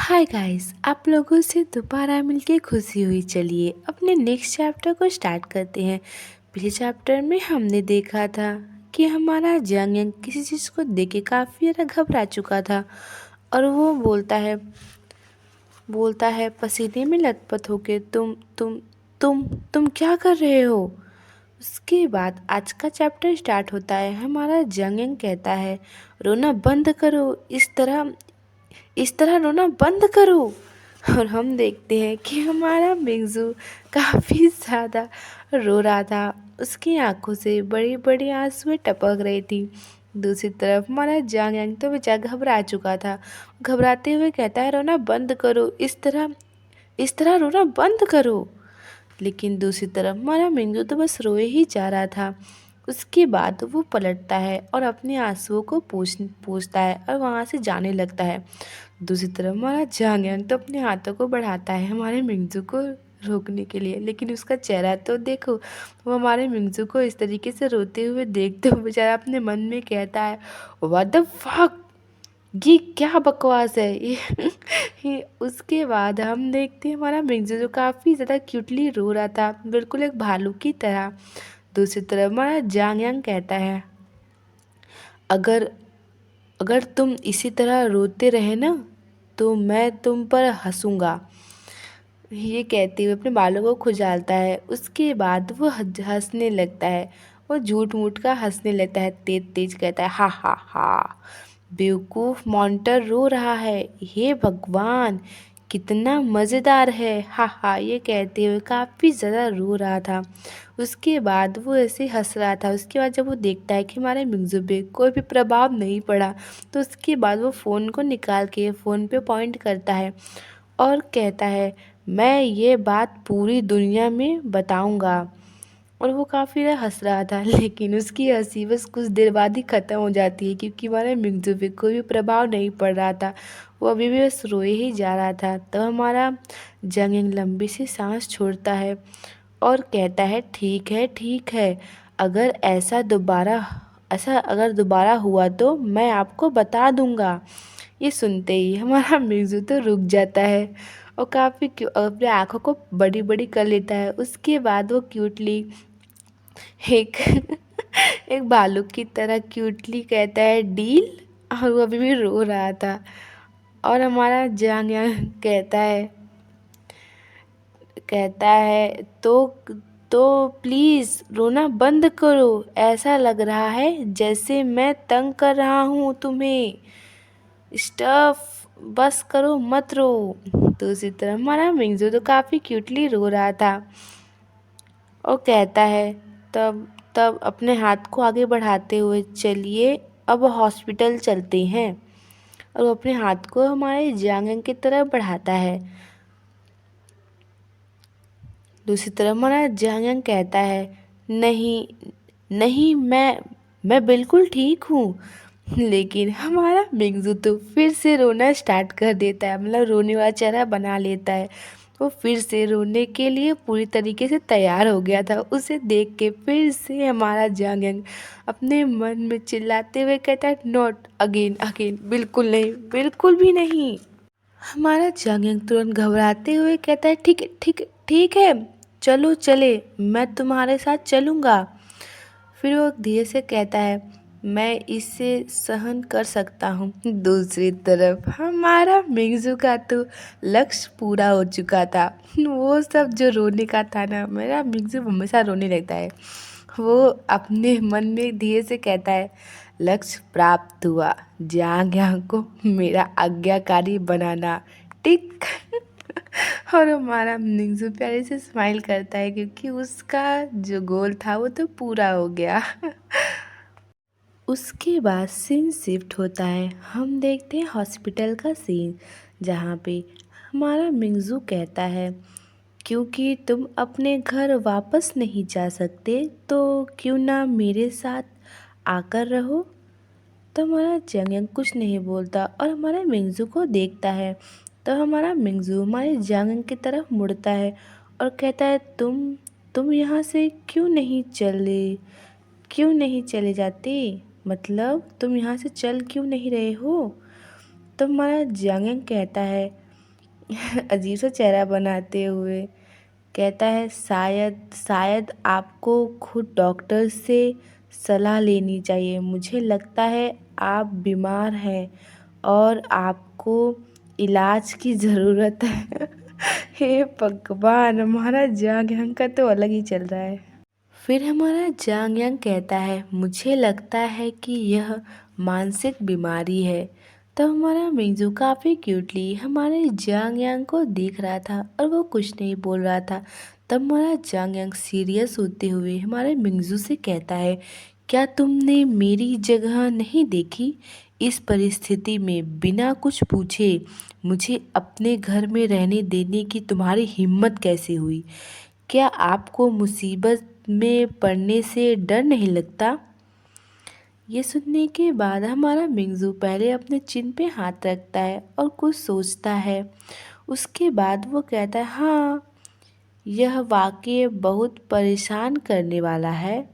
Hi guys, आप लोगों से दोबारा मिलके खुशी हुई। चलिए अपने नेक्स्ट चैप्टर को स्टार्ट करते हैं। पिछले चैप्टर में हमने देखा था कि हमारा जंग यंग किसी चीज़ को देख के काफ़ी ज़्यादा घबरा चुका था और वो बोलता है पसीने में लथपथ होके तुम क्या कर रहे हो। उसके बाद आज का चैप्टर स्टार्ट होता है। हमारा जंग यंग कहता है रोना बंद करो, इस तरह रोना बंद करो। और हम देखते हैं कि हमारा मिंगजू काफ़ी ज़्यादा रो रहा था। उसकी आंखों से बड़ी बड़ी आंसुएं टपक रही थी। दूसरी तरफ हमारा जांग यांग तो बेचारा घबरा चुका था। घबराते हुए कहता है रोना बंद करो, इस तरह रोना बंद करो। लेकिन दूसरी तरफ हमारा मिंगू तो बस रोए ही जा रहा था। उसके बाद वो पलटता है और अपने आंसुओं को पूछता है और वहाँ से जाने लगता है। दूसरी तरफ हमारा जांगयांग तो अपने हाथों को बढ़ाता है हमारे मिंगजू को रोकने के लिए, लेकिन उसका चेहरा तो देखो। वो हमारे मिंगजू को इस तरीके से रोते हुए देखते हुए बेचारा अपने मन में कहता है व्हाट द फक, ये क्या बकवास है ये उसके बाद हम देखते हैं हमारा मिंगजू जो काफ़ी ज़्यादा क्यूटली रो रहा था, बिल्कुल एक भालू की तरह। दूसरी तरफ हमारा जांग यांग कहता है अगर अगर तुम इसी तरह रोते रहे ना तो मैं तुम पर हंसूंगा। ये कहते हुए अपने बालों को खुजालता है। उसके बाद वो हंसने लगता है। वो झूठ मूठ का हंसने लगता है, तेज तेज कहता है हा हा हा, बेवकूफ़ मॉन्टर रो रहा है, हे भगवान कितना मज़ेदार है, हा हा। ये कहते हुए काफ़ी ज़्यादा रो रहा था। उसके बाद वो ऐसे हंस रहा था। उसके बाद जब वो देखता है कि हमारे मिंगजू पे कोई भी प्रभाव नहीं पड़ा, तो उसके बाद वो फ़ोन को निकाल के फ़ोन पे पॉइंट करता है और कहता है मैं ये बात पूरी दुनिया में बताऊंगा। और वो काफ़ी ज़्यादा हंस रहा था, लेकिन उसकी हंसी बस कुछ देर बाद ही ख़त्म हो जाती है क्योंकि हमारे मिंगजू पे कोई भी प्रभाव नहीं पड़ रहा था। वो अभी भी बस रोए ही जा रहा था। तो हमारा जंगिंग लंबी सी सांस छोड़ता है और कहता है ठीक है, अगर अगर दोबारा हुआ तो मैं आपको बता दूंगा। ये सुनते ही हमारा मिर्जू तो रुक जाता है और काफ़ी अपने आँखों को बड़ी बड़ी कर लेता है। उसके बाद वो क्यूटली एक एक भालू की तरह क्यूटली कहता है डील। और वो अभी भी रो रहा था। और हमारा जांग यांग कहता है तो प्लीज़ रोना बंद करो, ऐसा लग रहा है जैसे मैं तंग कर रहा हूँ तुम्हें, स्टफ बस करो मत रो। दूसरी तरफ हमारा मिंगजू तो काफ़ी क्यूटली रो रहा था और कहता है तब तब अपने हाथ को आगे बढ़ाते हुए चलिए अब हॉस्पिटल चलते हैं। और वो अपने हाथ को हमारे जांगन की तरफ बढ़ाता है। दूसरी तरफ हमारा जांगन कहता है नहीं नहीं, मैं बिल्कुल ठीक हूँ। लेकिन हमारा मिंगजू तो फिर से रोना स्टार्ट कर देता है, मतलब रोने वाला चेहरा बना लेता है। वो फिर से रोने के लिए पूरी तरीके से तैयार हो गया था। उसे देख के फिर से हमारा जांगयांग अपने मन में चिल्लाते हुए कहता है नॉट अगेन अगेन, बिल्कुल नहीं, बिल्कुल भी नहीं। हमारा जांगयांग तुरंत घबराते हुए कहता है ठीक है, चलो चले, मैं तुम्हारे साथ चलूँगा। फिर वो धीरे से कहता है मैं इसे सहन कर सकता हूँ। दूसरी तरफ हमारा मिंगजू का तो लक्ष्य पूरा हो चुका था। वो सब जो रोने का था ना, मेरा मिंगजू हमेशा रोने लगता है। वो अपने मन में धीरे से कहता है लक्ष्य प्राप्त हुआ, जांग यांग को मेरा आज्ञाकारी बनाना, टिक। और हमारा मिंगजू प्यारे से स्माइल करता है क्योंकि उसका जो गोल था वो तो पूरा हो गया। उसके बाद सीन शिफ्ट होता है। हम देखते हैं हॉस्पिटल का सीन, जहाँ पे हमारा मिंगजू कहता है क्योंकि तुम अपने घर वापस नहीं जा सकते तो क्यों ना मेरे साथ आकर रहो। तो हमारा जंगयांग कुछ नहीं बोलता और हमारे मिंगजू को देखता है। तो हमारा मिंगजू हमारे जंगयांग की तरफ मुड़ता है और कहता है तुम यहाँ से क्यों नहीं चले जाते, मतलब तुम यहाँ से चल क्यों नहीं रहे हो। तो हमारा जंगयांग कहता है अजीब सा चेहरा बनाते हुए कहता है, शायद शायद आपको खुद डॉक्टर से सलाह लेनी चाहिए। मुझे लगता है आप बीमार हैं और आपको इलाज की ज़रूरत है। हे भगवान, हमारा जांग यांग का तो अलग ही चल रहा है। फिर हमारा जांग यांग कहता है, मुझे लगता है कि यह मानसिक बीमारी है। तो हमारा मिंजू काफ़ी क्यूटली हमारे जांग यांग को देख रहा था और वो कुछ नहीं बोल रहा था। तब हमारा जांग यांग सीरियस होते हुए हमारे मिंजू से कहता है, क्या तुमने मेरी जगह नहीं देखी? इस परिस्थिति में बिना कुछ पूछे मुझे अपने घर में रहने देने की तुम्हारी हिम्मत कैसे हुई? क्या आपको मुसीबत में पड़ने से डर नहीं लगता? ये सुनने के बाद हमारा मिंगजू पहले अपने चिन पे हाथ रखता है और कुछ सोचता है। उसके बाद वो कहता है, हाँ, यह वाकई बहुत परेशान करने वाला है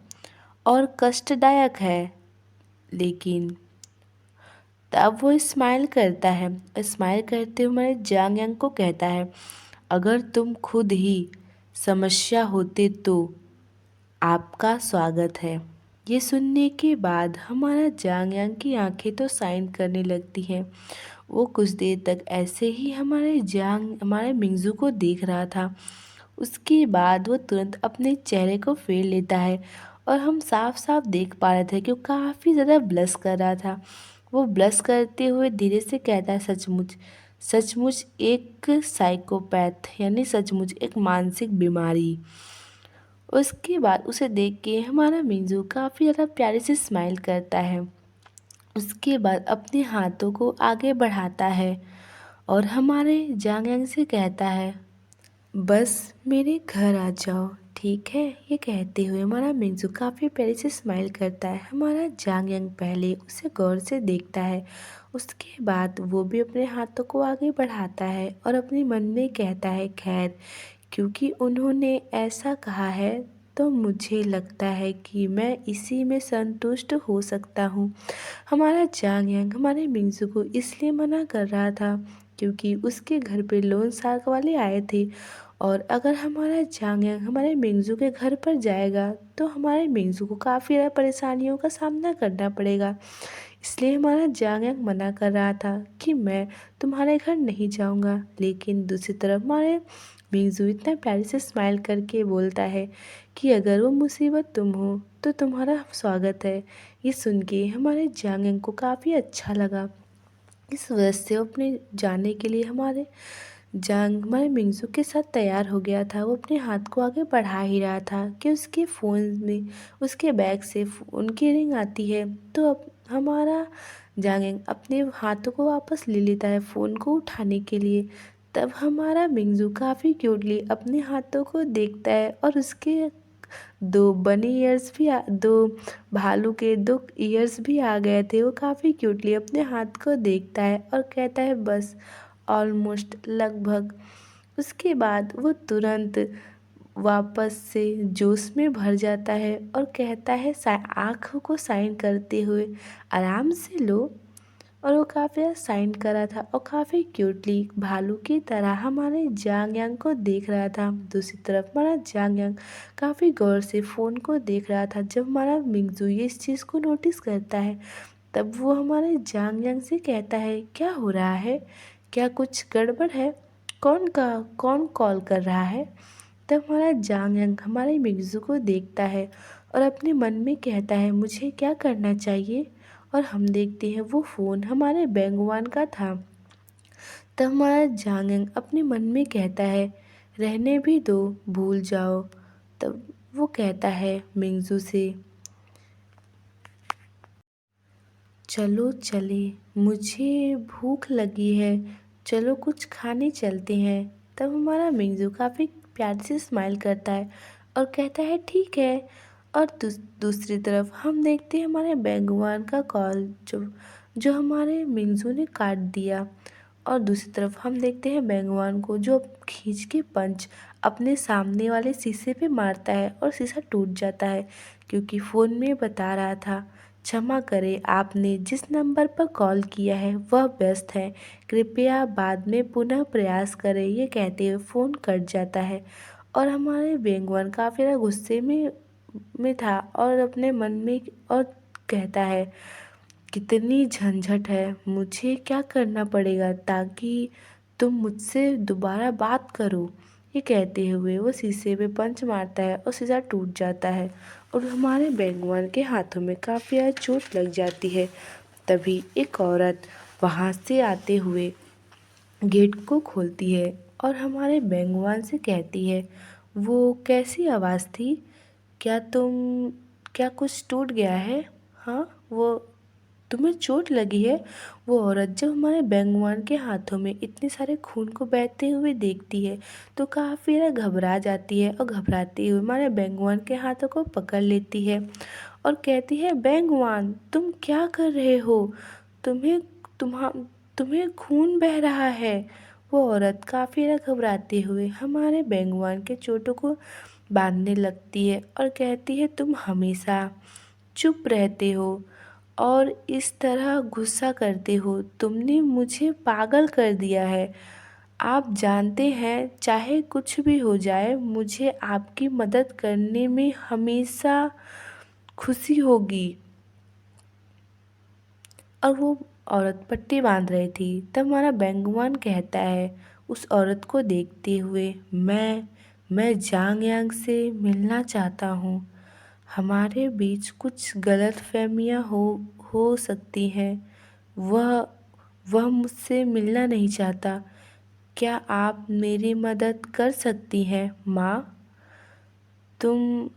और कष्टदायक है। लेकिन तब वो स्माइल करता है। स्माइल करते हुए हमारे जांग यांग को कहता है, अगर तुम खुद ही समस्या होते तो आपका स्वागत है। ये सुनने के बाद हमारा जांग यांग की आंखें तो साइन करने लगती हैं। वो कुछ देर तक ऐसे ही हमारे मिंगजू को देख रहा था। उसके बाद वो तुरंत अपने चेहरे को फेर लेता है और हम साफ साफ देख पा रहे थे कि वो काफ़ी ज़्यादा ब्लश कर रहा था। वो ब्लश करते हुए धीरे से कहता है, सचमुच सचमुच एक साइकोपैथ, यानी सचमुच एक मानसिक बीमारी। उसके बाद उसे देख के हमारा मिंजू काफ़ी ज़्यादा प्यारे से स्माइल करता है। उसके बाद अपने हाथों को आगे बढ़ाता है और हमारे जांग यांग से कहता है, बस मेरे घर आ जाओ, ठीक है? ये कहते हुए हमारा मिंजू काफ़ी प्यारे से स्माइल करता है। हमारा जांग यांग पहले उसे गौर से देखता है। उसके बाद वो भी अपने हाथों को आगे बढ़ाता है और अपने मन में कहता है, खैर, क्योंकि उन्होंने ऐसा कहा है तो मुझे लगता है कि मैं इसी में संतुष्ट हो सकता हूँ। हमारा जांग यांग हमारे मिंजू को इसलिए मना कर रहा था क्योंकि उसके घर पे लोन सार्क वाले आए थे और अगर हमारा जांग यांग हमारे मिंजू के घर पर जाएगा तो हमारे मिंजू को काफ़ी ज़्यादा परेशानियों का सामना करना पड़ेगा। इसलिए हमारा जांग यांग मना कर रहा था कि मैं तुम्हारे घर नहीं जाऊंगा। लेकिन दूसरी तरफ हमारे मिंजू इतना प्यारे से स्माइल करके बोलता है कि अगर वो मुसीबत तुम हो तो तुम्हारा स्वागत है। ये सुन के हमारे जांग यांग को काफ़ी अच्छा लगा। इस वजह से वो अपने जाने के लिए हमारे मिंगजू के साथ तैयार हो गया था। वो अपने हाथ को आगे बढ़ा ही रहा था कि उसके फ़ोन में उसके बैग से फ़ोन की रिंग आती है। तो अब हमारा जांगिंग अपने हाथों को वापस ले लेता है फ़ोन को उठाने के लिए। तब हमारा मिंगजू काफ़ी क्यूटली अपने हाथों को देखता है और उसके दो भालू के 2 ईयर्स भी आ गए थे। वो काफ़ी क्यूटली अपने हाथ को देखता है और कहता है, बस ऑलमोस्ट, लगभग। उसके बाद वो तुरंत वापस से जोश में भर जाता है और कहता है, आँखों को साइन करते हुए, आराम से लो। और वो काफ़ी साइन कर रहा था और काफ़ी क्यूटली भालू की तरह हमारे जांग यांग को देख रहा था। दूसरी तरफ हमारा जांग यांग काफ़ी गौर से फ़ोन को देख रहा था। जब हमारा मिंगजू ये इस चीज़ को नोटिस करता है तब वो हमारे जांग यांग से कहता है, क्या हो रहा है? क्या कुछ गड़बड़ है? कौन कॉल कर रहा है? तब हमारा जांग यांग हमारे मिंगजू को देखता है और अपने मन में कहता है, मुझे क्या करना चाहिए? और हम देखते हैं वो फ़ोन हमारे बैंगवान का था। तब हमारा जांग यांग अपने मन में कहता है, रहने भी दो, भूल जाओ। तब वो कहता है मिंगजू से, चलो चले, मुझे भूख लगी है, चलो कुछ खाने चलते हैं। तब हमारा मिंगजू काफ़ी प्यार से स्माइल करता है और कहता है, ठीक है। और दूसरी तरफ हम देखते हैं हमारे बैंगवान का कॉल जो जो हमारे मिंगजू ने काट दिया। और दूसरी तरफ हम देखते हैं बैंगवान को जो खींच के पंच अपने सामने वाले शीशे पे मारता है और शीशा टूट जाता है क्योंकि फ़ोन में बता रहा था क्षमा करें, आपने जिस नंबर पर कॉल किया है वह व्यस्त है, कृपया बाद में पुनः प्रयास करें। ये कहते हुए फ़ोन कट जाता है और हमारे बेंगवन काफ़ी ज़्यादा गुस्से में था और अपने मन में और कहता है, कितनी झंझट है, मुझे क्या करना पड़ेगा ताकि तुम मुझसे दोबारा बात करो। ये कहते हुए वो शीशे पे पंच मारता है और शीशा टूट जाता है और हमारे बेंगवन के हाथों में काफ़ी ज़्यादा चोट लग जाती है। तभी एक औरत वहाँ से आते हुए गेट को खोलती है और हमारे बेंगवान से कहती है, वो कैसी आवाज़ थी? क्या कुछ टूट गया है? हाँ, वो तुम्हें चोट लगी है? वो औरत जब हमारे बेंगवान के हाथों में इतने सारे खून को बहते हुए देखती है तो काफ़ी ज़्यादा घबरा जाती है और घबराते हुए हमारे बेंगवान के हाथों को पकड़ लेती है और कहती है, बेंगवान तुम क्या कर रहे हो? तुम्हें तुम्हा तुम्हें खून बह रहा है। वो औरत काफ़ी ज़्यादा घबराते हुए हमारे बेंगवान के चोटों को बांधने लगती है और कहती है, तुम हमेशा चुप रहते हो और इस तरह गुस्सा करते हो, तुमने मुझे पागल कर दिया है। आप जानते हैं चाहे कुछ भी हो जाए मुझे आपकी मदद करने में हमेशा खुशी होगी। और वो औरत पट्टी बांध रही थी। तब हमारा बेंगुआन कहता है उस औरत को देखते हुए, मैं जांग यांग से मिलना चाहता हूँ। हमारे बीच कुछ गलतफहमियाँ हो सकती हैं। वह वह मुझसे मिलना नहीं चाहता। क्या आप मेरी मदद कर सकती हैं माँ? तुम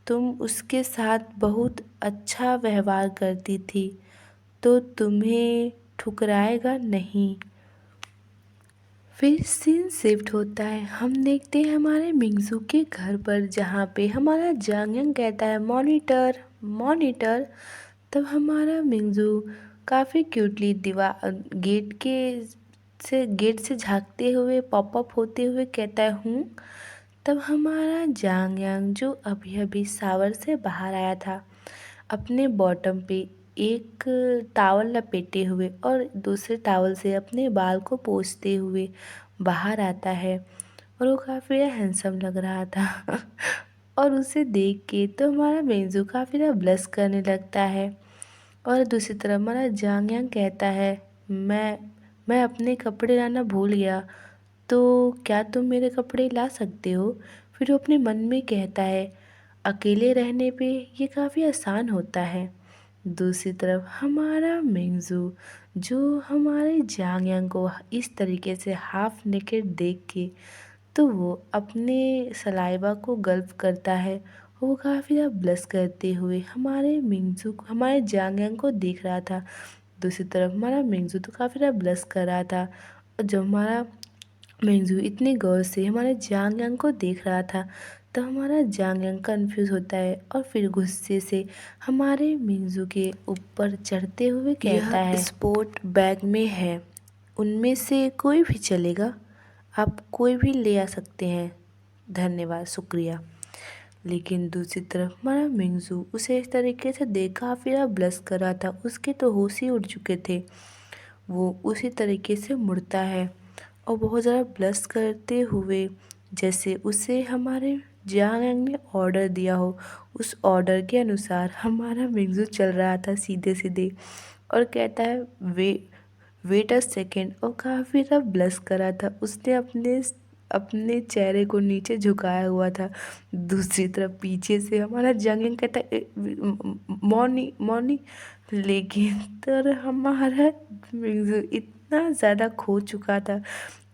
तुम उसके साथ बहुत अच्छा व्यवहार करती थी तो तुम्हें ठुकराएगा नहीं। फिर सीन शिफ्ट होता है। हम देखते हैं हमारे मिंगजू के घर पर जहाँ पे हमारा जांगयंग कहता है, मॉनिटर मॉनिटर। तब हमारा मिंगजू काफ़ी क्यूटली गेट से झांकते हुए पॉप अप होते हुए कहता है, हूँ। तब हमारा जांगयांग जो अभी अभी शावर से बाहर आया था, अपने बॉटम पे एक टॉवल लपेटे हुए और दूसरे टॉवल से अपने बाल को पोंछते हुए बाहर आता है और वो काफ़ी हैंडसम लग रहा था और उसे देख के तो हमारा मेंजू काफ़ी ज़्यादा ब्लश करने लगता है। और दूसरी तरफ हमारा जांगयांग कहता है, मैं अपने कपड़े लाना भूल गया, तो क्या तुम मेरे कपड़े ला सकते हो? फिर वो अपने मन में कहता है, अकेले रहने पे ये काफ़ी आसान होता है। दूसरी तरफ हमारा मिंगजू जो हमारे जांगयांग को इस तरीके से हाफ नेकेड देख के तो वो अपने सलाइवा को गल्फ करता है। वो काफ़ी ज़्यादा ब्लश करते हुए हमारे जांगयांग को देख रहा था। दूसरी तरफ हमारा मिंगजू तो काफ़ी ज़्यादा ब्लश कर रहा था और जब हमारा मिंगजू इतने गौर से हमारे जांगयांग को देख रहा था तो हमारा जांगयांग कंफ्यूज होता है और फिर गुस्से से हमारे मिंगजू के ऊपर चढ़ते हुए कहता है, स्पोर्ट बैग में है, उनमें से कोई भी चलेगा, आप कोई भी ले आ सकते हैं, धन्यवाद, शुक्रिया। लेकिन दूसरी तरफ हमारा मिंगजू उसे इस तरीके से देखा फिर ब्लश कर रहा था, उसके तो होश ही उड़ चुके थे। वो उसी तरीके से मुड़ता है और बहुत ज़्यादा ब्लश करते हुए जैसे उसे हमारे जांग ने ऑर्डर दिया हो, उस ऑर्डर के अनुसार हमारा मिंगजू चल रहा था सीधे सीधे और कहता है, वेट अ सेकेंड, और काफ़ी ज़्यादा ब्लश कर रहा था। उसने अपने चेहरे को नीचे झुकाया हुआ था। दूसरी तरफ पीछे से हमारा जंगिंग कहता है, मॉर्नी मॉर्नी, लेकिन तर हमारा मिंगजू इतना ज़्यादा खो चुका था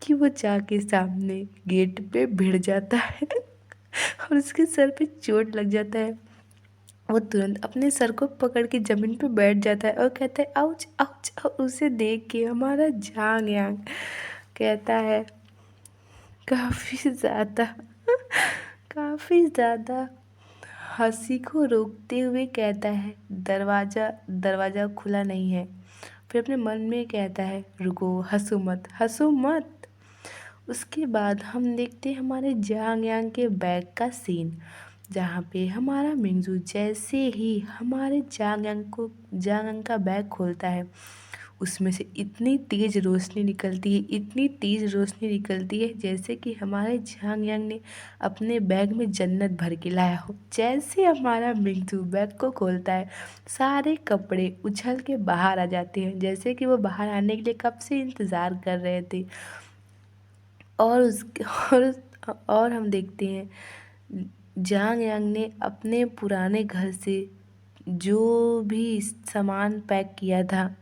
कि वो जाके सामने गेट पे भिड़ जाता है और उसके सर पे चोट लग जाता है। वो तुरंत अपने सर को पकड़ के ज़मीन पे बैठ जाता है और कहता है, आउच आउच। और उसे देख के हमारा जांग यांग कहता है, काफ़ी ज़्यादा काफ़ी ज़्यादा हंसी को रोकते हुए कहता है, दरवाज़ा दरवाज़ा खुला नहीं है। फिर अपने मन में कहता है, रुको, हंसो मत हंसो मत। उसके बाद हम देखते हैं हमारे जांग यांग के बैग का सीन जहाँ पे हमारा मिंगजू जैसे ही हमारे जांग का बैग खोलता है, उसमें से इतनी तेज़ रोशनी निकलती है, इतनी तेज़ रोशनी निकलती है जैसे कि हमारे झांग यांग ने अपने बैग में जन्नत भर के लाया हो। जैसे हमारा मिंटू बैग को खोलता है, सारे कपड़े उछल के बाहर आ जाते हैं, जैसे कि वो बाहर आने के लिए कब से इंतज़ार कर रहे थे। और उस और हम देखते हैं झांग यांग ने अपने पुराने घर से जो भी सामान पैक किया था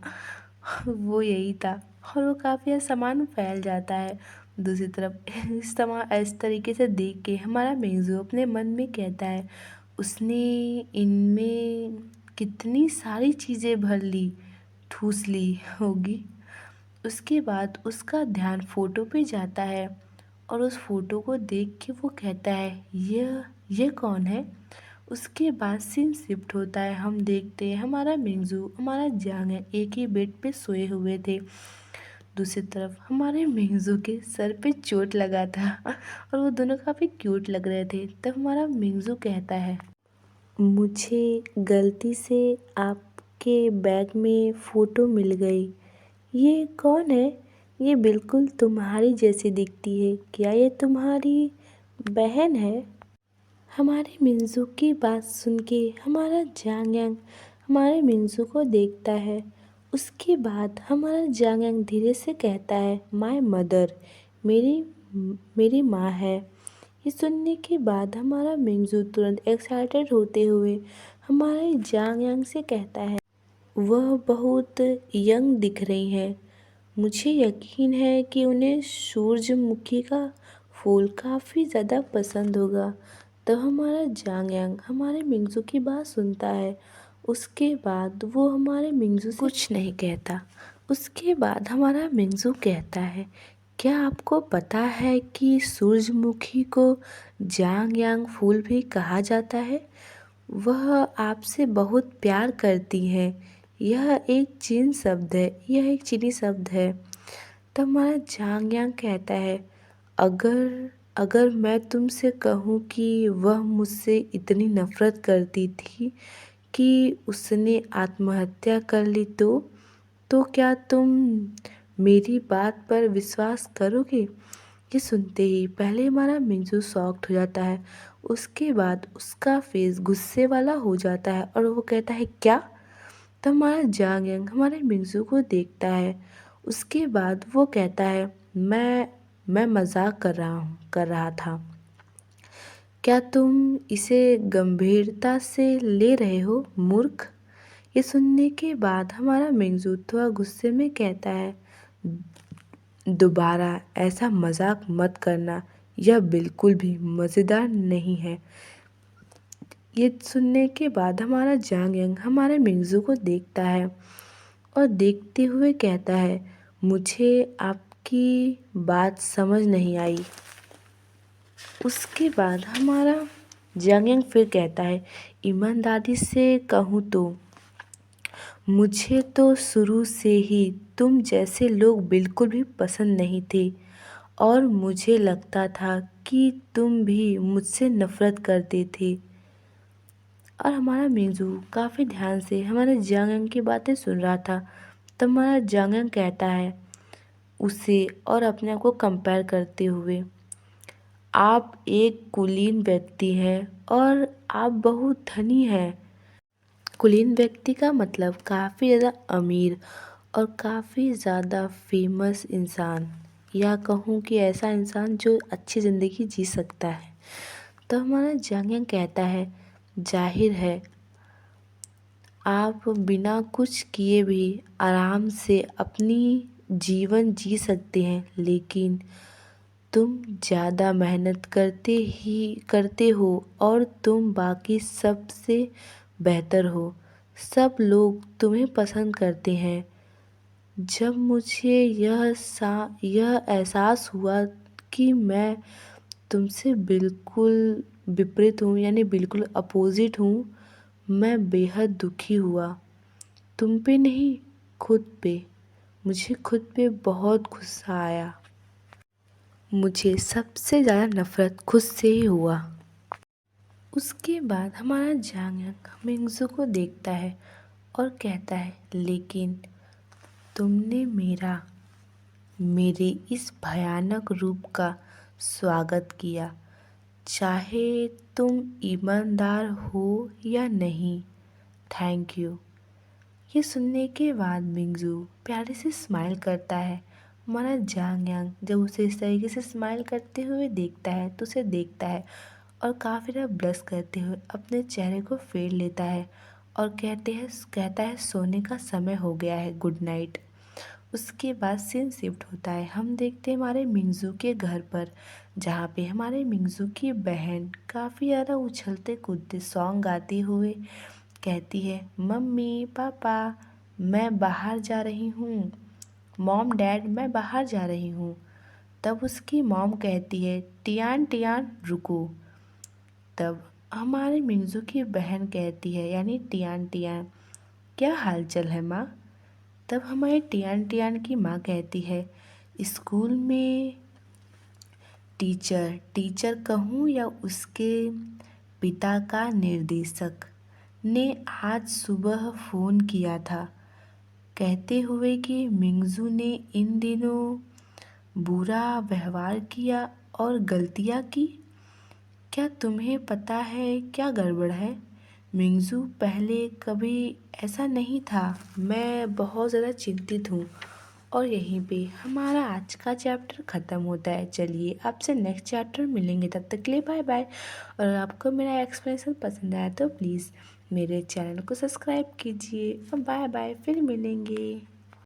वो यही था, और वो काफ़ी सामान फैल जाता है। दूसरी तरफ इस तरीके से देख के हमारा मेंगजू अपने मन में कहता है, उसने इनमें कितनी सारी चीज़ें भर ली, ठूस ली होगी। उसके बाद उसका ध्यान फ़ोटो पे जाता है और उस फ़ोटो को देख के वो कहता है, ये कौन है। उसके बाद सीन शिफ्ट होता है, हम देखते हैं हमारा मिंगजू हमारा जांग है एक ही बेड पे सोए हुए थे। दूसरी तरफ हमारे मिंगजू के सर पे चोट लगा था और वो दोनों काफ़ी क्यूट लग रहे थे। तब हमारा मिंगजू कहता है, मुझे गलती से आपके बैग में फ़ोटो मिल गई। ये कौन है? ये बिल्कुल तुम्हारी जैसी दिखती है, क्या ये तुम्हारी बहन है? हमारे मिंजू की बात सुन के हमारा जांग यांग हमारे मिंजू को देखता है। उसके बाद हमारा जांग यांग धीरे से कहता है, माय मदर, मेरी मेरी माँ है। ये सुनने के बाद हमारा मिंजू तुरंत एक्साइटेड होते हुए हमारे जांग यांग से कहता है, वह बहुत यंग दिख रही हैं। मुझे यकीन है कि उन्हें सूरजमुखी का फूल काफ़ी ज़्यादा पसंद होगा। तो हमारा जांग यांग हमारे मिंगजू की बात सुनता है। उसके बाद वो हमारे मिंगजू से कुछ नहीं कहता। उसके बाद हमारा मिंगजू कहता है, क्या आपको पता है कि सूरजमुखी को जांग यांग फूल भी कहा जाता है? वह आपसे बहुत प्यार करती हैं। यह एक चीनी शब्द है। तब हमारा जांग यांग कहता है, अगर अगर मैं तुमसे कहूँ कि वह मुझसे इतनी नफ़रत करती थी कि उसने आत्महत्या कर ली तो क्या तुम मेरी बात पर विश्वास करोगे? ये सुनते ही पहले हमारा मिंजू शॉक्ड हो जाता है, उसके बाद उसका फेस गुस्से वाला हो जाता है और वो कहता है, क्या? तब हमारा जांग यांग हमारे मिंजू को देखता है। उसके बाद वो कहता है, मैं मजाक कर रहा था। क्या तुम इसे गंभीरता से ले रहे हो, मूर्ख? ये सुनने के बाद हमारा मिंगजू थोड़ा गुस्से में कहता है, दोबारा ऐसा मजाक मत करना, यह बिल्कुल भी मज़ेदार नहीं है। ये सुनने के बाद हमारा जांग यांग हमारे मिंगजू को देखता है और देखते हुए कहता है, मुझे आपकी बात समझ नहीं आई। उसके बाद हमारा जांग यांग फिर कहता है, ईमानदारी से कहूँ तो मुझे तो शुरू से ही तुम जैसे लोग बिल्कुल भी पसंद नहीं थे और मुझे लगता था कि तुम भी मुझसे नफ़रत करते थे। और हमारा मिंजू काफ़ी ध्यान से हमारे जांग यांग की बातें सुन रहा था। तब हमारा जांग यांग कहता है उसे और अपने आप को कंपेयर करते हुए, आप एक कुलीन व्यक्ति हैं और आप बहुत धनी हैं। कुलीन व्यक्ति का मतलब काफ़ी ज़्यादा अमीर और काफ़ी ज़्यादा फेमस इंसान, या कहूँ कि ऐसा इंसान जो अच्छी ज़िंदगी जी सकता है। तो हमारा जांग यांग कहता है, जाहिर है आप बिना कुछ किए भी आराम से अपनी जीवन जी सकते हैं, लेकिन तुम ज़्यादा मेहनत करते हो और तुम बाकी सबसे बेहतर हो। सब लोग तुम्हें पसंद करते हैं। जब मुझे यह एहसास हुआ कि मैं तुमसे बिल्कुल विपरीत हूँ, यानी बिल्कुल अपोजिट हूँ, मैं बेहद दुखी हुआ। तुम पे नहीं, खुद पे। मुझे खुद पे बहुत गुस्सा आया। मुझे सबसे ज़्यादा नफ़रत खुद से ही हुआ। उसके बाद हमारा जांगक मिंगजू को देखता है और कहता है, लेकिन तुमने मेरे इस भयानक रूप का स्वागत किया, चाहे तुम ईमानदार हो या नहीं। Thank you. ये सुनने के बाद मिंगजू प्यारे से स्माइल करता है। हमारा जांग यांग जब उसे इस तरीके से स्माइल करते हुए देखता है तो उसे देखता है और काफ़ी ज़्यादा ब्लश करते हुए अपने चेहरे को फेर लेता है और कहता है सोने का समय हो गया है, गुड नाइट। उसके बाद सीन शिफ्ट होता है। हम देखते हैं हमारे मिंगजू के घर पर, जहाँ पे हमारे मिंगजू की बहन काफ़ी ज़्यादा उछलते कूदते सॉन्ग गाते हुए कहती है, मम्मी पापा मैं बाहर जा रही हूँ, मॉम डैड मैं बाहर जा रही हूँ। तब उसकी मॉम कहती है, टियान टियान रुको। तब हमारे मिंजू की बहन कहती है, यानी टियान टियान, क्या हालचाल है माँ। तब हमारे टियान टियान की माँ कहती है, स्कूल में टीचर कहूँ या उसके पिता का निर्देशक ने आज सुबह फ़ोन किया था कहते हुए कि मिंगजू ने इन दिनों बुरा व्यवहार किया और गलतियाँ की। क्या तुम्हें पता है क्या गड़बड़ है? मिंगजू पहले कभी ऐसा नहीं था। मैं बहुत ज़्यादा चिंतित हूँ। और यहीं पे हमारा आज का चैप्टर ख़त्म होता है। चलिए आपसे नेक्स्ट चैप्टर मिलेंगे, तब तक के लिए बाय बाय। और अगर आपको मेरा एक्सप्लेनेशन पसंद आया तो प्लीज़ मेरे चैनल को सब्सक्राइब कीजिए। और बाय बाय, फिर मिलेंगे।